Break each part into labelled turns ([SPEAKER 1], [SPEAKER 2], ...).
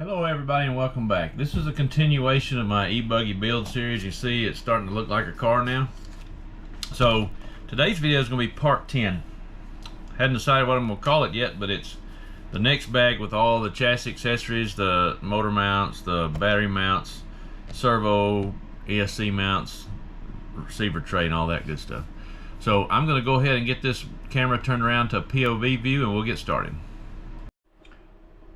[SPEAKER 1] Hello everybody and welcome back. This is a continuation of my e-buggy build series. You see it's starting to look like a car now. So today's video is going to be part 10. Hadn't decided what I'm going to call it yet, but it's the next bag with all the chassis accessories, the motor mounts, the battery mounts, servo, ESC mounts, receiver tray and all that good stuff. So I'm going to go ahead and get this camera turned around to a POV view and we'll get started.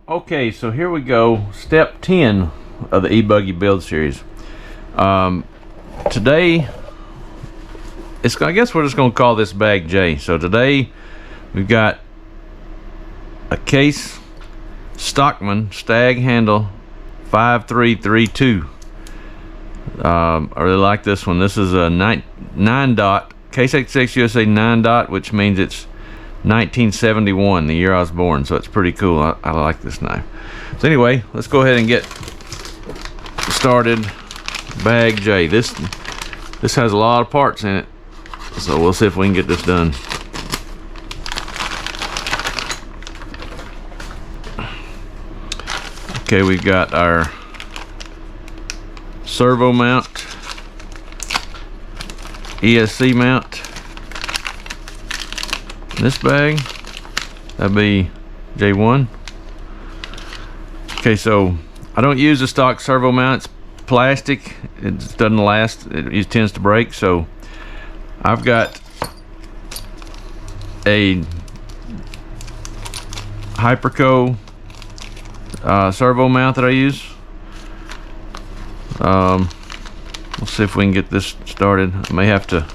[SPEAKER 1] Okay, so here we go, step 10 of the e-buggy build series. Today, I guess we're just going to call this bag J. So today, we've got a Case Stockman Stag Handle 5332. I really like this one. This is a 9 dot, Case XX USA 9 dot, which means it's 1971, the year I was born, so it's pretty cool. I like this knife. So anyway, let's go ahead and get started. Bag J. This has a lot of parts in it, so we'll see if we can get this done. Okay, we've got our servo mount, ESC mount. This bag, that'd be J1. Okay, so I don't use the stock servo mount. It's plastic. It just doesn't last. It tends to break. So I've got a Hyperco servo mount that I use. We'll see if we can get this started. I may have to.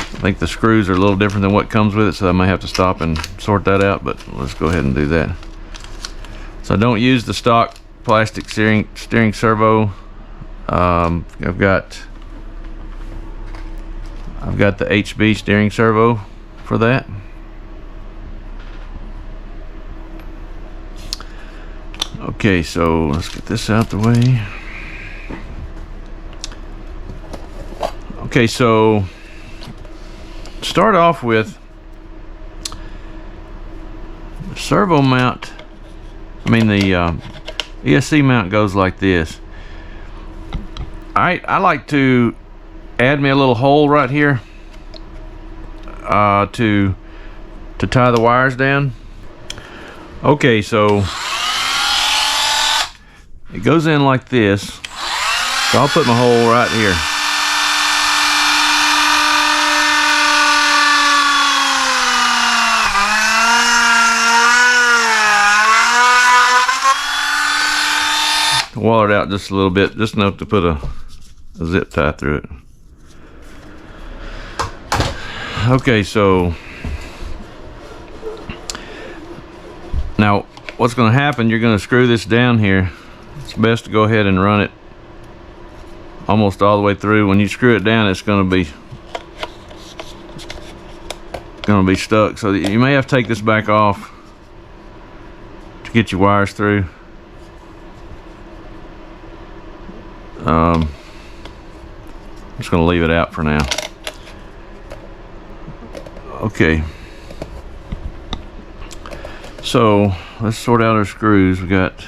[SPEAKER 1] I think the screws are a little different than what comes with it, so I may have to stop and sort that out, but let's go ahead and do that. So I don't use the stock plastic steering servo. I've got the HB steering servo for that. Okay, so let's get this out the way. Okay, so start off with the servo mount. The ESC mount goes like this. I like to add me a little hole right here to tie the wires down. Okay, so it goes in like this. So I'll put my hole right here. Wall it out just a little bit, just enough to put a zip tie through it. Okay, so now what's going to happen, you're going to screw this down here. It's best to go ahead and run it almost all the way through. When you screw it down, it's going to be stuck, so you may have to take this back off to get your wires through. I'm just going to leave it out for now. Okay, so let's sort out our screws. We got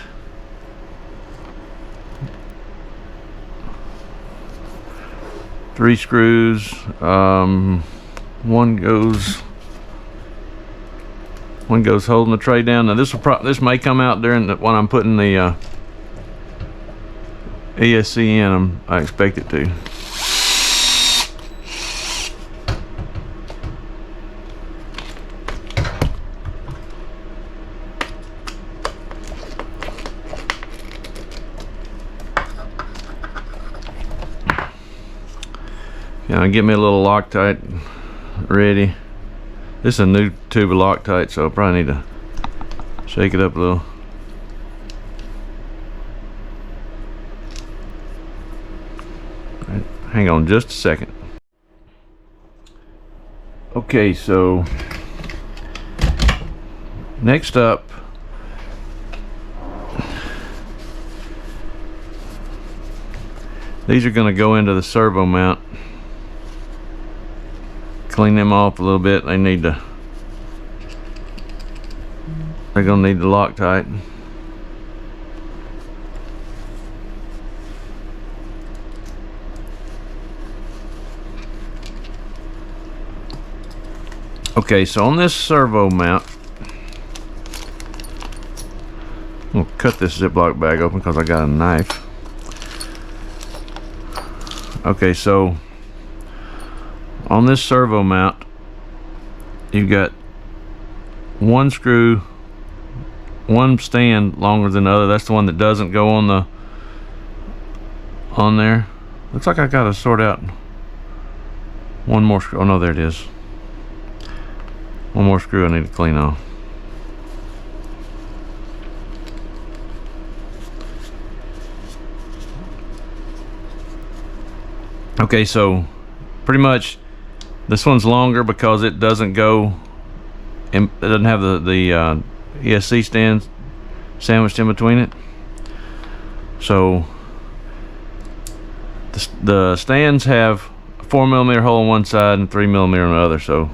[SPEAKER 1] three screws. One goes holding the tray down. Now this may come out during when I'm putting the ESC in. I expect it to. Get me a little Loctite ready. This is a new tube of Loctite, so I probably need to shake it up a little. Hang on just a second. Okay, so next up, these are going to go into the servo mount. Clean them off a little bit. They're going to need the Loctite. Okay, so on this servo mount, I'm gonna cut this Ziploc bag open because I got a knife. Okay, so on this servo mount, you've got one screw, one stand longer than the other. That's the one that doesn't go on there. Looks like I gotta sort out one more screw. Oh no, there it is. One more screw I need to clean off. Okay, so pretty much this one's longer because it doesn't go in, it doesn't have the ESC stands sandwiched in between it. So the stands have a 4mm hole on one side and 3mm on the other, so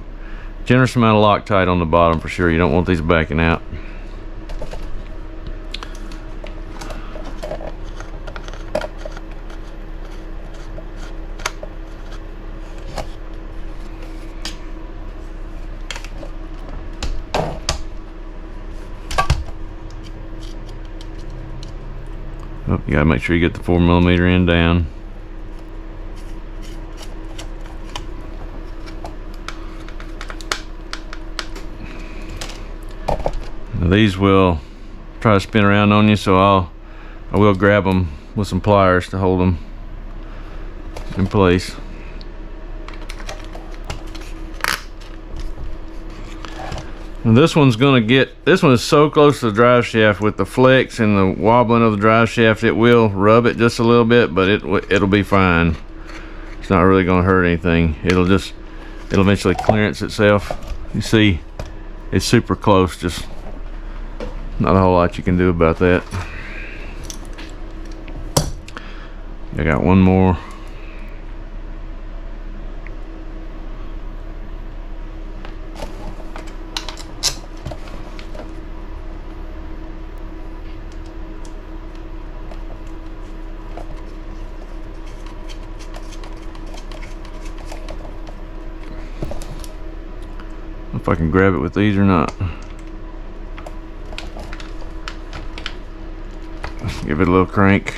[SPEAKER 1] generous amount of Loctite on the bottom for sure. You don't want these backing out. Oh, you gotta make sure you get the 4mm end down. Now these will try to spin around on you, so I will grab them with some pliers to hold them in place. And this one is so close to the drive shaft with the flex and the wobbling of the drive shaft, it will rub it just a little bit, but it'll be fine. It's not really going to hurt anything. It'll eventually clearance itself. You see, it's super close. Just not a whole lot you can do about that. I got one more. If I can grab it with these or not. Give it a little crank.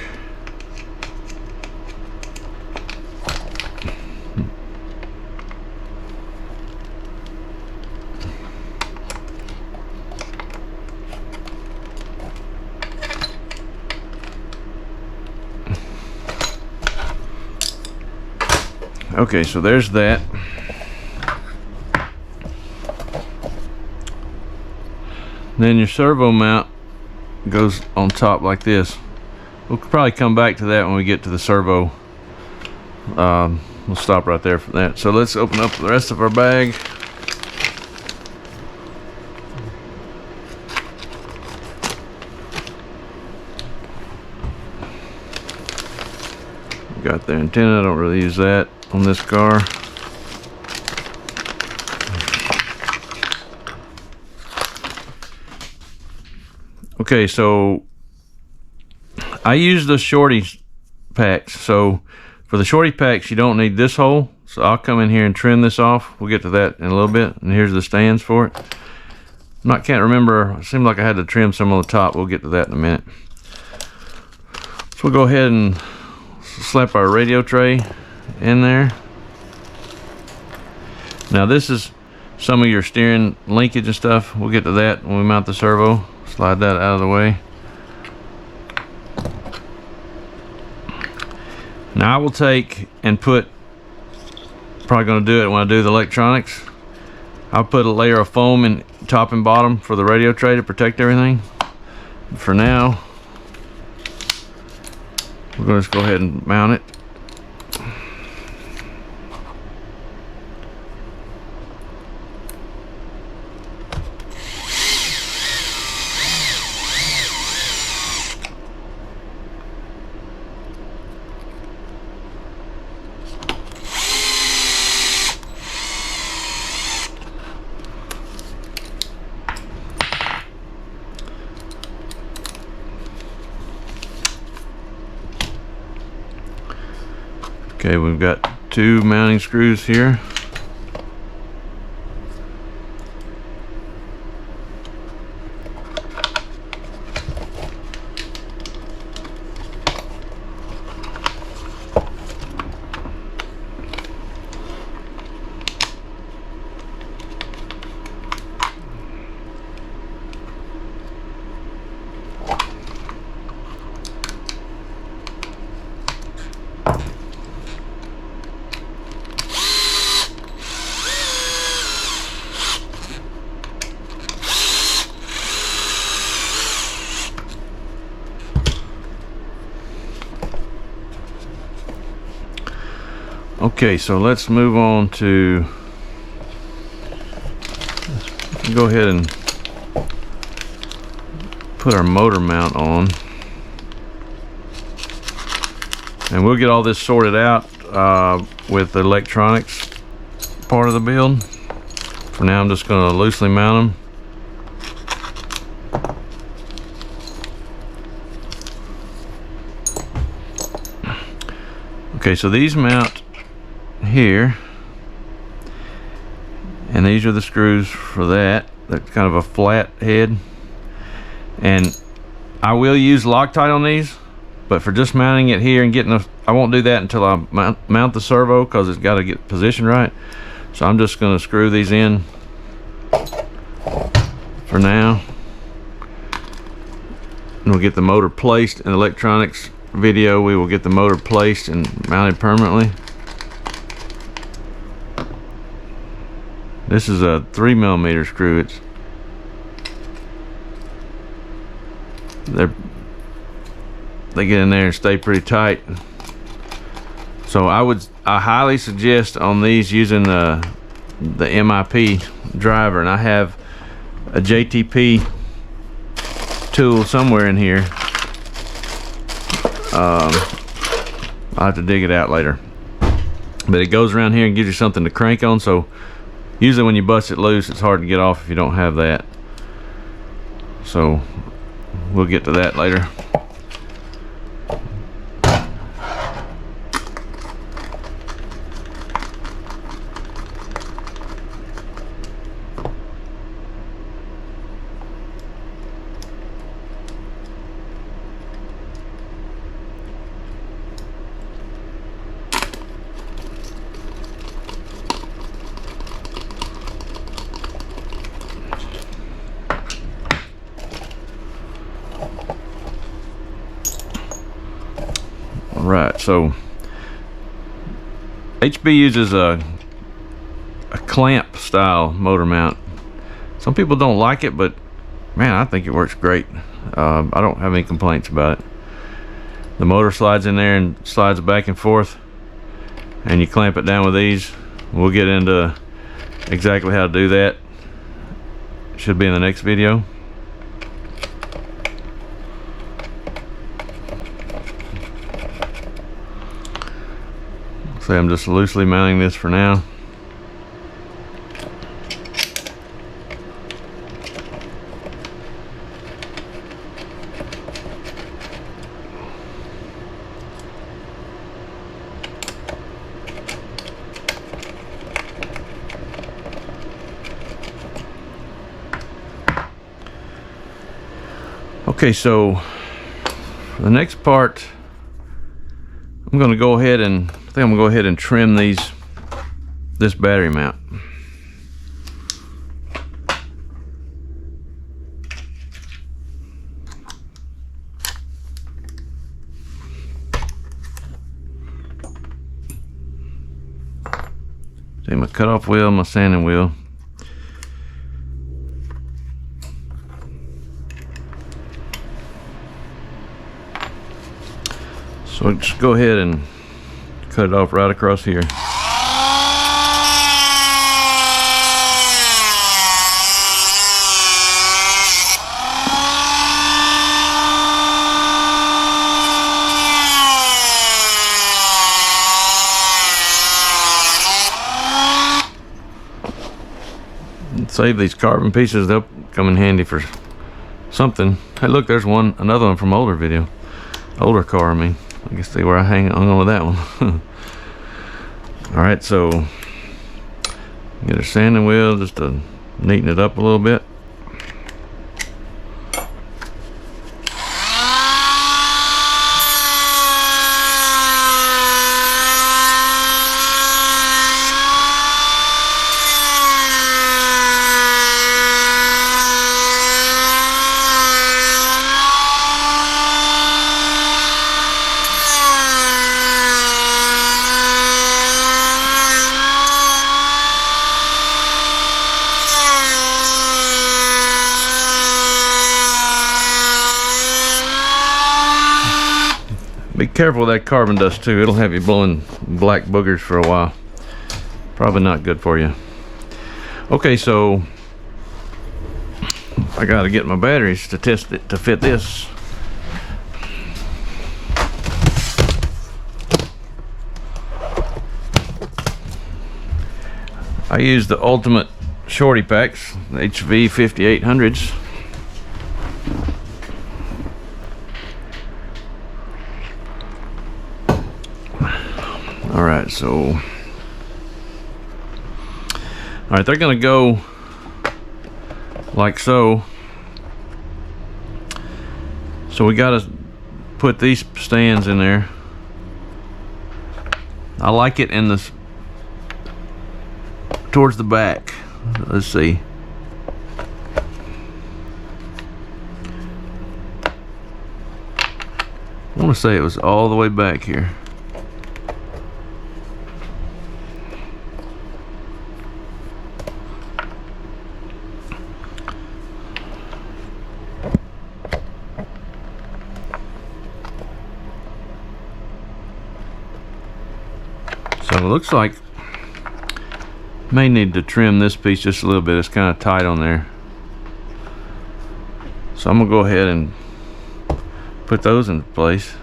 [SPEAKER 1] Okay, so there's that. Then your servo mount goes on top like this. We'll probably come back to that when we get to the servo. We'll stop right there for that. So let's open up the rest of our bag. Got the antenna. I don't really use that on this car. Okay, so I use the shorty packs. So for the shorty packs, you don't need this hole. So I'll come in here and trim this off. We'll get to that in a little bit. And here's the stands for it. Can't remember. It seemed like I had to trim some on the top. We'll get to that in a minute. So we'll go ahead and slap our radio tray in there. Now this is some of your steering linkage and stuff. We'll get to that when we mount the servo. Slide that out of the way. Now I will take and put, probably going to do it when I do the electronics, I'll put a layer of foam in top and bottom for the radio tray to protect everything. For now, we're going to just go ahead and mount it. Okay, we've got two mounting screws here. Okay, so let's move on to, let's go ahead and put our motor mount on, and we'll get all this sorted out with the electronics part of the build. For now, I'm just going to loosely mount them. Okay, so these mount here, and these are the screws for that. That's kind of a flat head, and I will use Loctite on these, but for just mounting it here and getting the, I won't do that until I mount the servo, because it's got to get positioned right. So I'm just going to screw these in for now, and we'll get the motor placed. In the electronics video, we will get the motor placed and mounted permanently. This is a 3mm screw. They get in there and stay pretty tight. So I highly suggest on these using the MIP driver, and I have a JTP tool somewhere in here. I'll have to dig it out later, but it goes around here and gives you something to crank on. So usually when you bust it loose, it's hard to get off if you don't have that. So we'll get to that later. Right, so HB uses a clamp style motor mount. Some people don't like it, but man, I think it works great. I don't have any complaints about it. The motor slides in there and slides back and forth, and you clamp it down with these. We'll get into exactly how to do that. Should be in the next video. So I'm just loosely mounting this for now. Okay, so for the next part, I'm going to go ahead and trim this battery mount. Take my cutoff wheel, my sanding wheel. So just go ahead and cut it off right across here. Save these carbon pieces, they'll come in handy for something. Hey look, there's another one from older car, I mean. I guess see where I hung on with that one. Alright, so get a sanding wheel just to neaten it up a little bit. Be careful with that carbon dust too. It'll have you blowing black boogers for a while. Probably not good for you. Okay, so I gotta get my batteries to test it to fit this. I use the Ultimate Shorty Packs, the HV 5800s. Alright, so alright, they're gonna go like so. So we gotta put these stands in there. I like it in this towards the back. Let's see. I want to say it was all the way back here. So it looks like may need to trim this piece just a little bit. It's kind of tight on there. So I'm gonna go ahead and put those in place.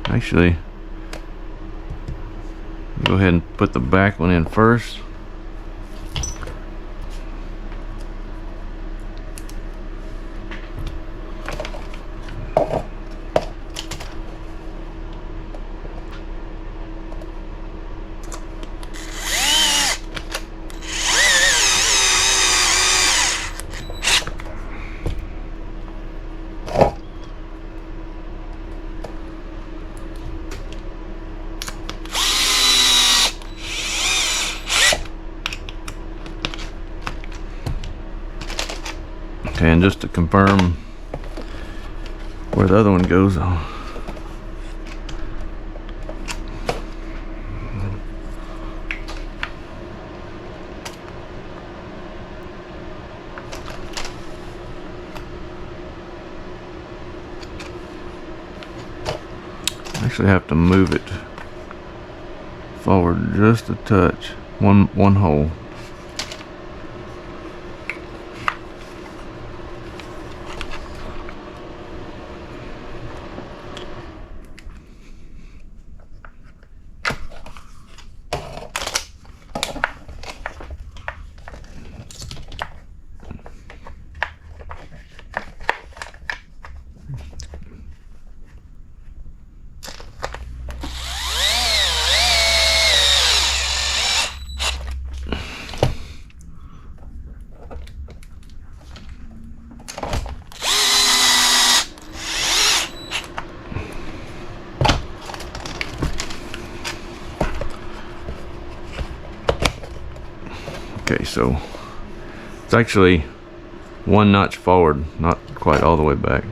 [SPEAKER 1] Actually, go ahead and put the back one in first. Okay, and just to confirm where the other one goes, actually have to move it forward just a touch, one hole. Okay, so it's actually one notch forward, not quite all the way back.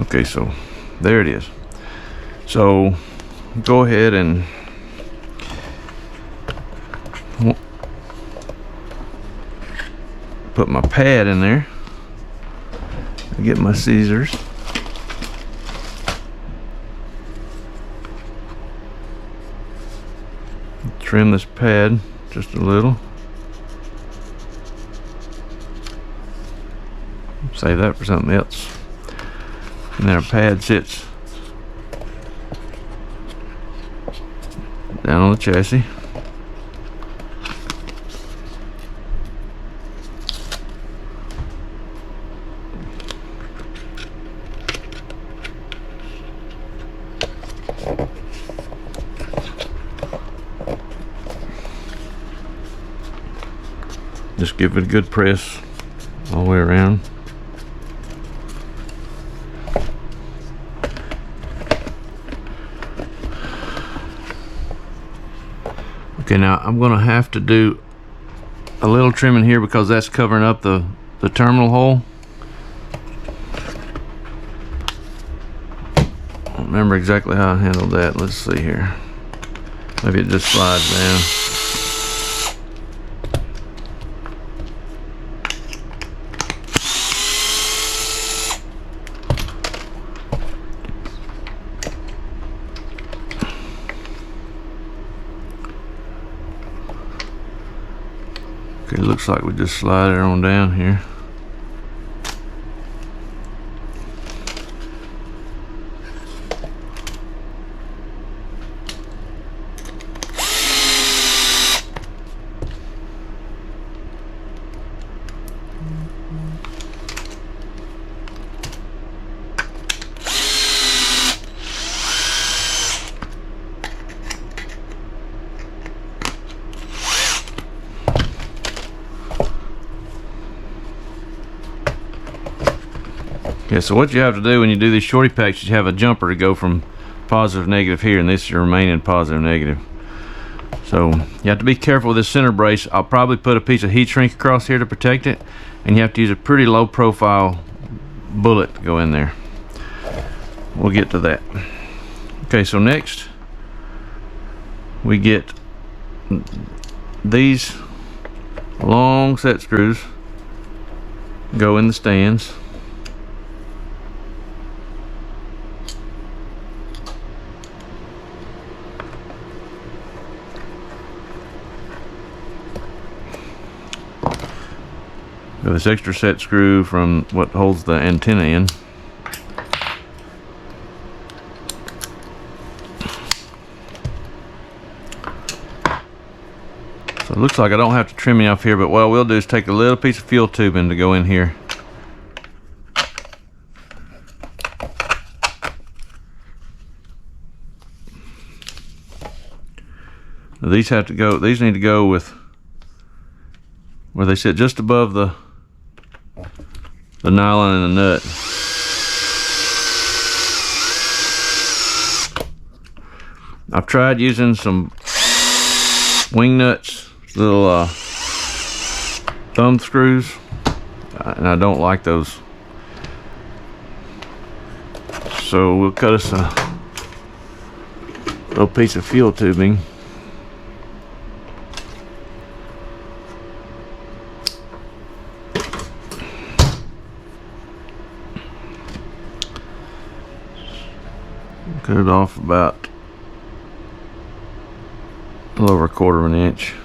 [SPEAKER 1] Okay, so there it is. So go ahead and put my pad in there. Get my scissors. Trim this pad just a little. Save that for something else. And then our pad sits down on the chassis. Just give it a good press all the way around. Okay, now I'm gonna have to do a little trimming here because that's covering up the terminal hole. I don't remember exactly how I handled that. Let's see here. Maybe it just slides down. Okay, looks like we just slide it on down here. Yeah, so what you have to do when you do these shorty packs is you have a jumper to go from positive negative here, and this is your remaining positive negative. So you have to be careful with this center brace. I'll probably put a piece of heat shrink across here to protect it, and you have to use a pretty low profile bullet to go in there. We'll get to that. Okay, so next we get these long set screws go in the stands. Got this extra set screw from what holds the antenna in. So it looks like I don't have to trim me off here, but what I will do is take a little piece of fuel tubing to go in here. Now these have to go, these need to go with where they sit just above the nylon and the nut. I've tried using some wing nuts, little thumb screws, and I don't like those. So we'll cut us a little piece of fuel tubing. Cut it off about a little over 1/4 of an inch.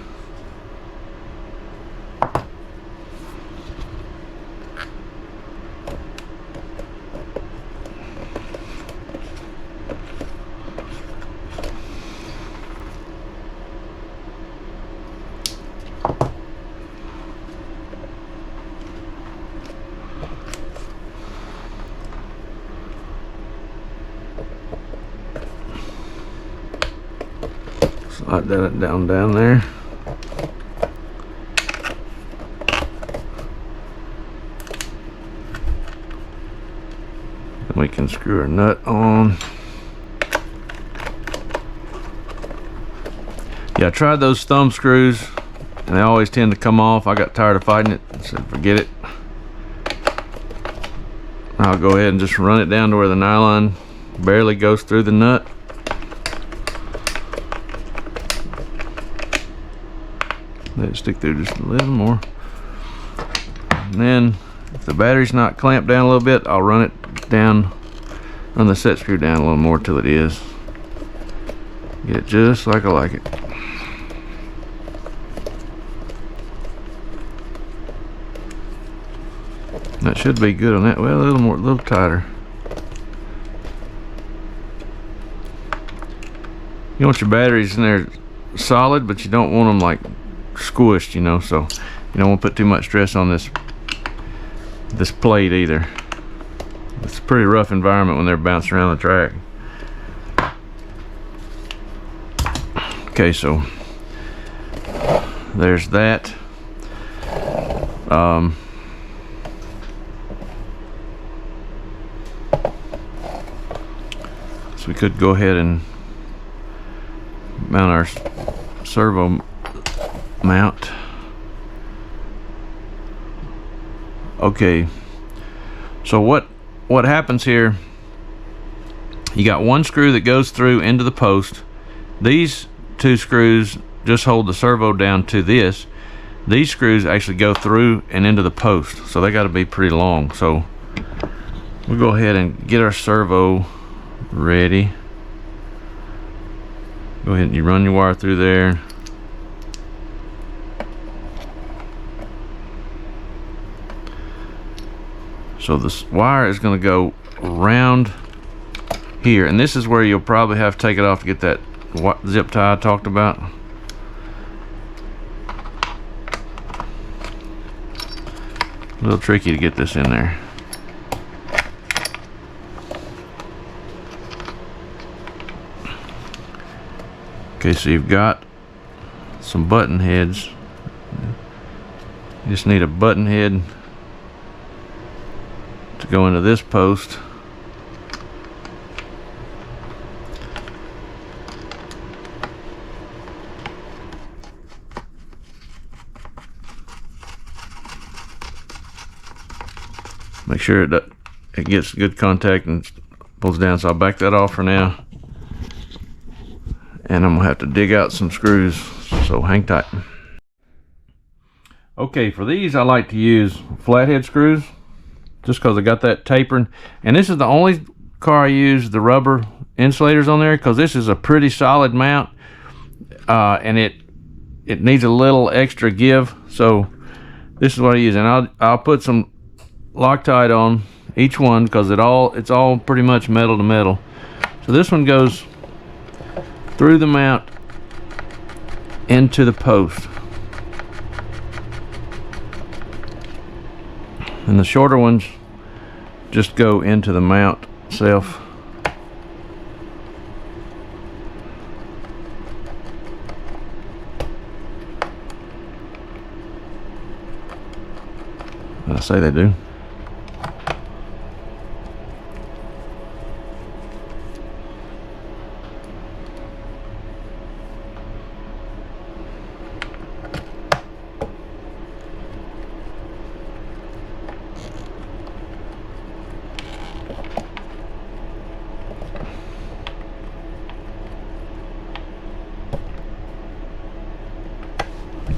[SPEAKER 1] Slide that down there. Then we can screw our nut on. Yeah, I tried those thumb screws and they always tend to come off. I got tired of fighting it and said forget it. I'll go ahead and just run it down to where the nylon barely goes through the nut. Let it stick through just a little more. And then if the battery's not clamped down a little bit, I'll run it down, run the set screw down a little more till it is. Get it just like I like it. That should be good on that. Well, a little more, a little tighter. You want your batteries in there solid, but you don't want them like squished, you know, so you don't want to put too much stress on this plate either. It's a pretty rough environment when they're bouncing around the track. Okay, so there's that. So we could go ahead and mount our servo mount. Okay, so what happens here, you got one screw that goes through into the post. These two screws just hold the servo down to this. These screws actually go through and into the post, so they got to be pretty long. So we'll go ahead and get our servo ready. Go ahead and you run your wire through there. So this wire is going to go around here, and this is where you'll probably have to take it off to get that zip tie I talked about. A little tricky to get this in there. Okay, so you've got some button heads. You just need a button head to go into this post. Make sure it gets good contact and pulls down, so I'll back that off for now. And I'm gonna have to dig out some screws, so hang tight. Okay, for these I like to use flathead screws, just because I got that tapering. And this is the only car I use the rubber insulators on there, because this is a pretty solid mount, and it needs a little extra give. So this is what I use, and I'll put some Loctite on each one, because it's all pretty much metal to metal. So this one goes through the mount into the post, and the shorter ones just go into the mount itself. I say they do.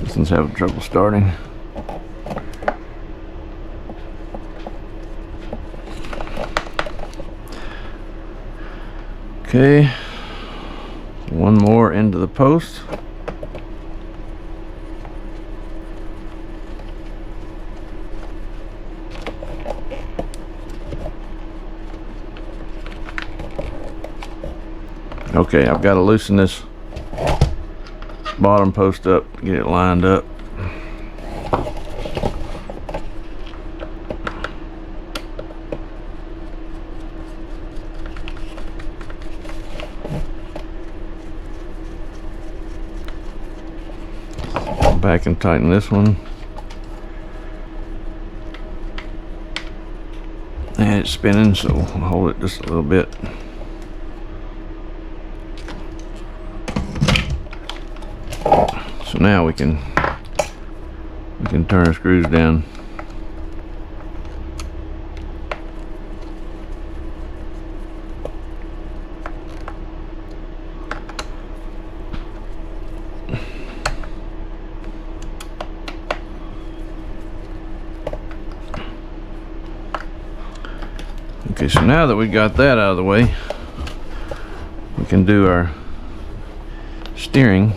[SPEAKER 1] This one's having trouble starting. Okay, one more into the post. Okay, I've got to loosen this bottom post up to get it lined up. Back and tighten this one. And it's spinning, so I'll hold it just a little bit. So now we can turn our screws down. Okay, so now that we got that out of the way, we can do our steering.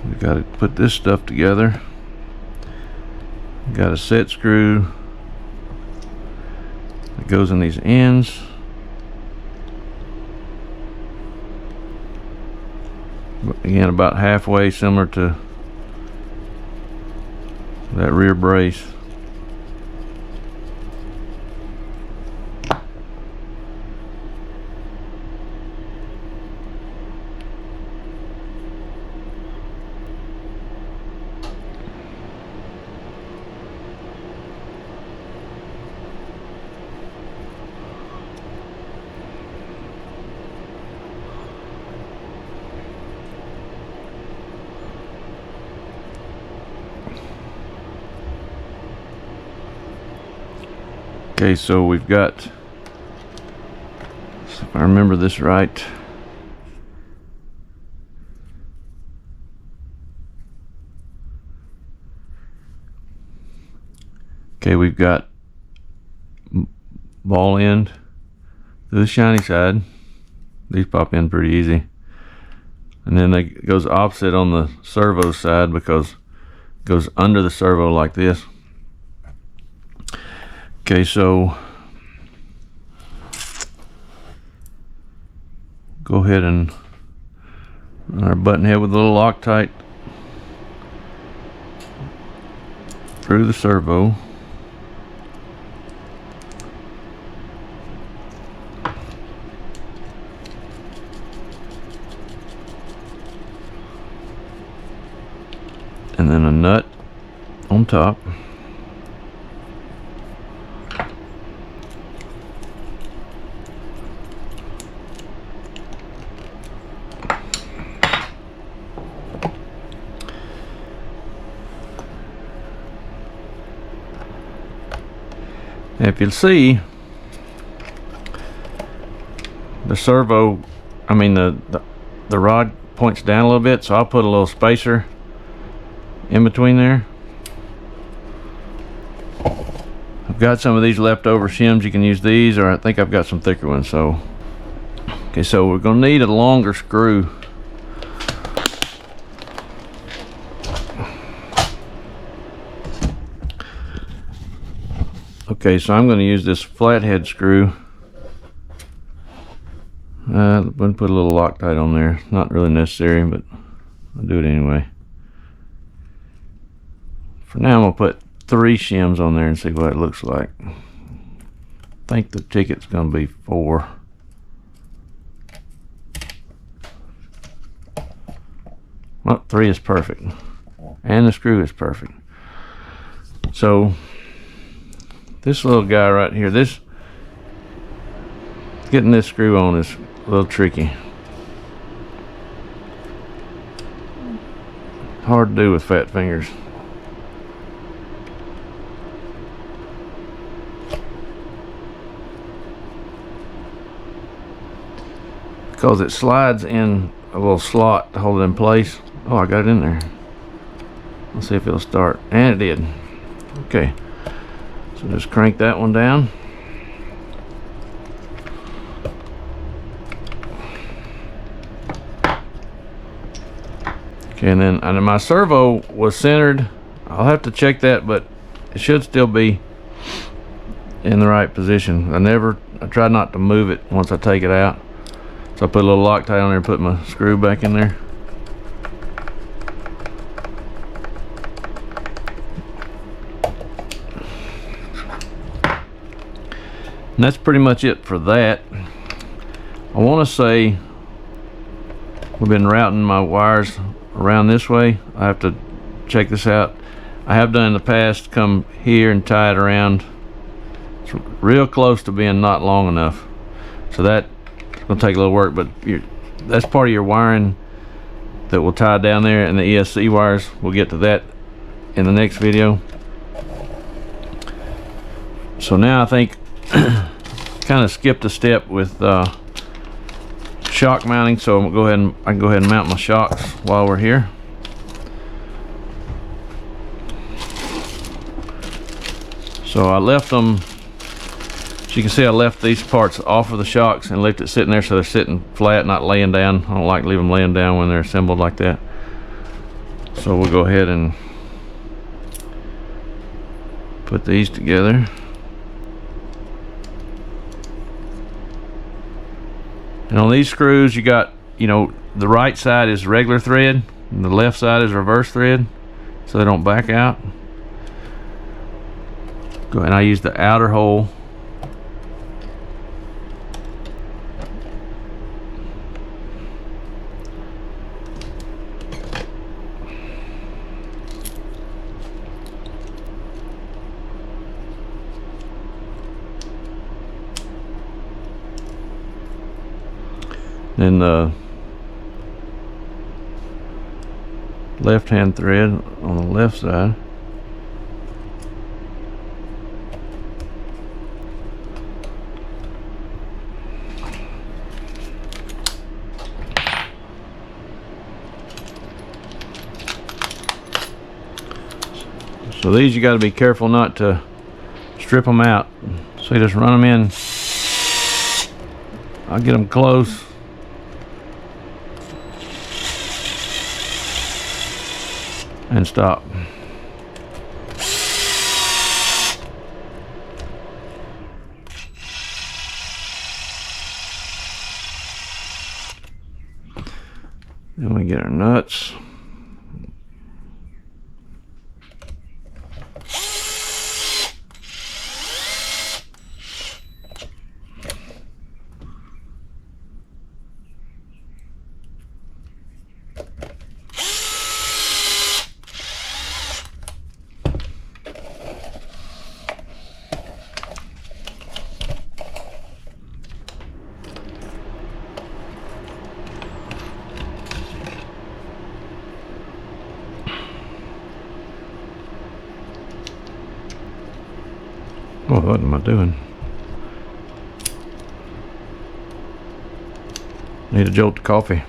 [SPEAKER 1] We've got to put this stuff together. We've got a set screw that goes in these ends. Again, about halfway, similar to that rear brace. Okay, so we've got, so if I remember this right, okay, we've got ball end to the shiny side. These pop in pretty easy, and then it goes opposite on the servo side because it goes under the servo like this. Okay, so go ahead and run our button head with a little Loctite through the servo. And then a nut on top. If you'll see, the servo, I mean the rod points down a little bit, so I'll put a little spacer in between there. I've got some of these leftover shims. You can use these, or I think I've got some thicker ones. So okay, so we're gonna need a longer screw. Okay, so I'm going to use this flathead screw. I'm going to put a little Loctite on there. Not really necessary, but I'll do it anyway. For now, I'm going to put 3 shims on there and see what it looks like. I think the ticket's going to be 4. Well, 3 is perfect. And the screw is perfect. So this little guy right here, getting this screw on is a little tricky. Hard to do with fat fingers. Because it slides in a little slot to hold it in place. Oh, I got it in there. Let's see if it'll start. And it did. Okay. So just crank that one down. Okay, and then my servo was centered. I'll have to check that, but it should still be in the right position. I tried not to move it once I take it out. So I put a little Loctite on there and put my screw back in there. And that's pretty much it for that. I want to say we've been routing my wires around this way. I have to check this out. I have done in the past, come here and tie it around. It's real close to being not long enough. So that's gonna take a little work, but that's part of your wiring that will tie down there, and the ESC wires. We'll get to that in the next video. So now I think kind of skipped a step with shock mounting, so I'm gonna I can go ahead and mount my shocks while we're here. So I left them, as you can see, I left these parts off of the shocks and left it sitting there so they're sitting flat, not laying down. I don't like to leave them laying down when they're assembled like that. So we'll go ahead and put these together. And on these screws, you got, the right side is regular thread and the left side is reverse thread, so they don't back out. Go ahead, and I use the outer hole. Then the left hand thread on the left side. So these you got to be careful not to strip them out. So you just run them in. I'll get them close. And stop. Then we get our nuts. Oh, what am I doing? Need a jolt of coffee.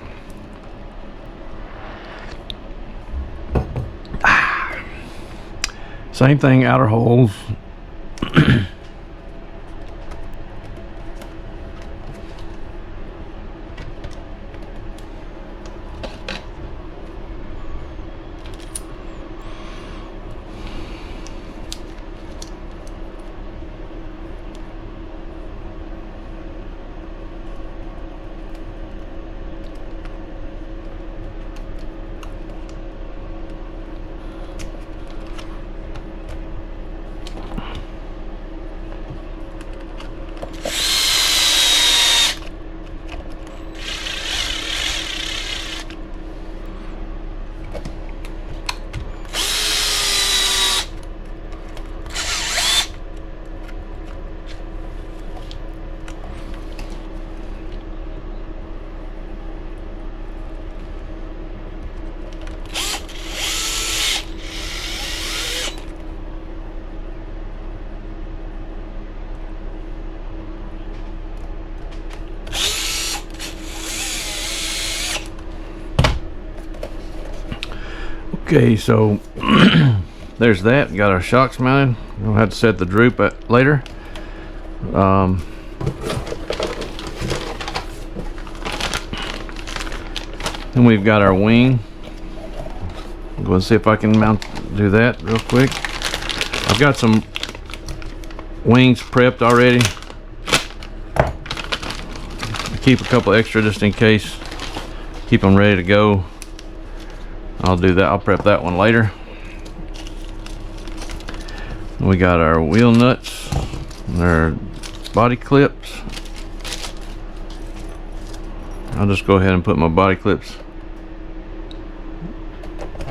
[SPEAKER 1] Same thing, outer holes. Okay, so there's that. Got our shocks mounted. We'll have to set the droop later. Then we've got our wing. I'm going to see if I can do that real quick. I've got some wings prepped already. I keep a couple extra just in case. Keep them ready to go. I'll do that. I'll prep that one later. We got our wheel nuts and our body clips. I'll just go ahead and put my body clips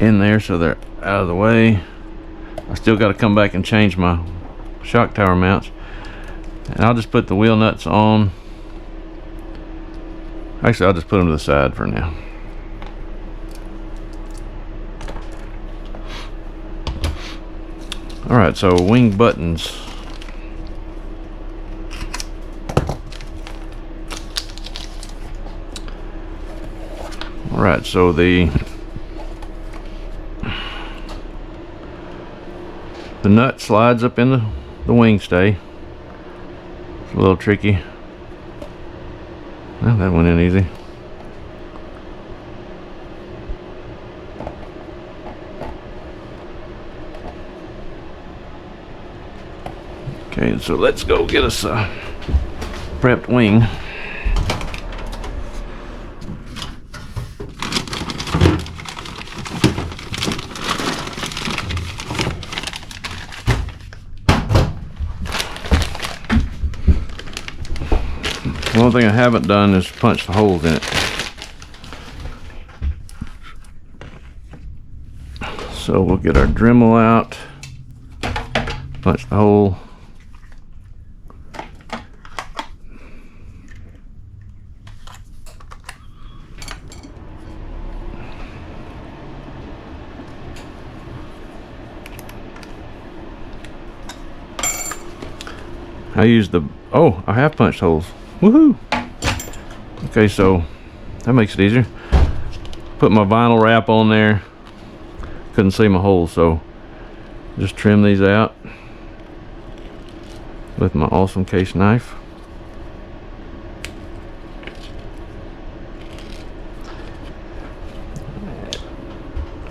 [SPEAKER 1] in there so they're out of the way. I still got to come back and change my shock tower mounts, and I'll just put the wheel nuts on. Actually, I'll just put them to the side for now. Alright, so wing buttons. Alright, so the nut slides up in the wing stay. It's a little tricky. Well, that went in easy. Okay, so let's go get us a prepped wing. One thing I haven't done is punch the holes in it. So we'll get our Dremel out, punch the hole. I used the, oh, I have punched holes. Woohoo! Okay, so that makes it easier. Put my vinyl wrap on there. Couldn't see my holes, so Just trim these out with my awesome case knife.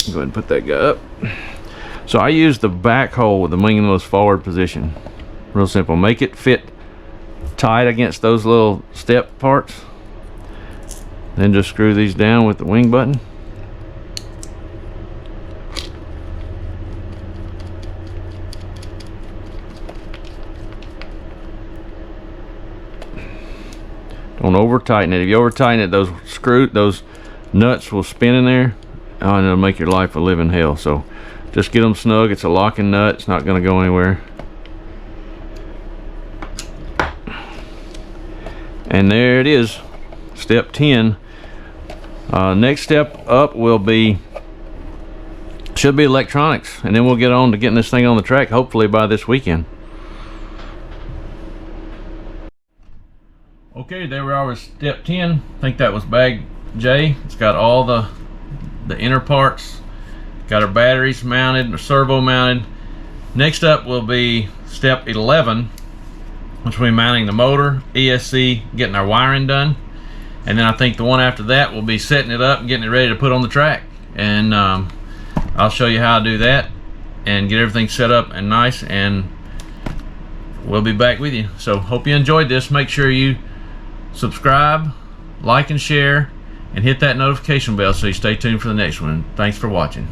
[SPEAKER 1] Go ahead and put that guy up. So I use the back hole with the wing in the most forward position. Real simple. Make it fit tight against those little step parts. Then just screw these down with the wing button. Don't over tighten it. If you over tighten it, those nuts will spin in there, and it'll make your life a living hell. So just get them snug. It's a locking nut. It's not going to go anywhere. And there it is, step 10. Next step up should be electronics, and then we'll get on to getting this thing on the track, hopefully by this weekend. Okay, there we are with step 10. I think that was bag J. It's got all the inner parts. Got our batteries mounted, our servo mounted. Next up will be step 11, which will be mounting the motor, ESC, getting our wiring done. And then I think the one after that will be setting it up and getting it ready to put on the track. And I'll show you how to do that and get everything set up and nice, and we'll be back with you. So hope you enjoyed this. Make sure you subscribe, like and share, and hit that notification bell so you stay tuned for the next one. Thanks for watching.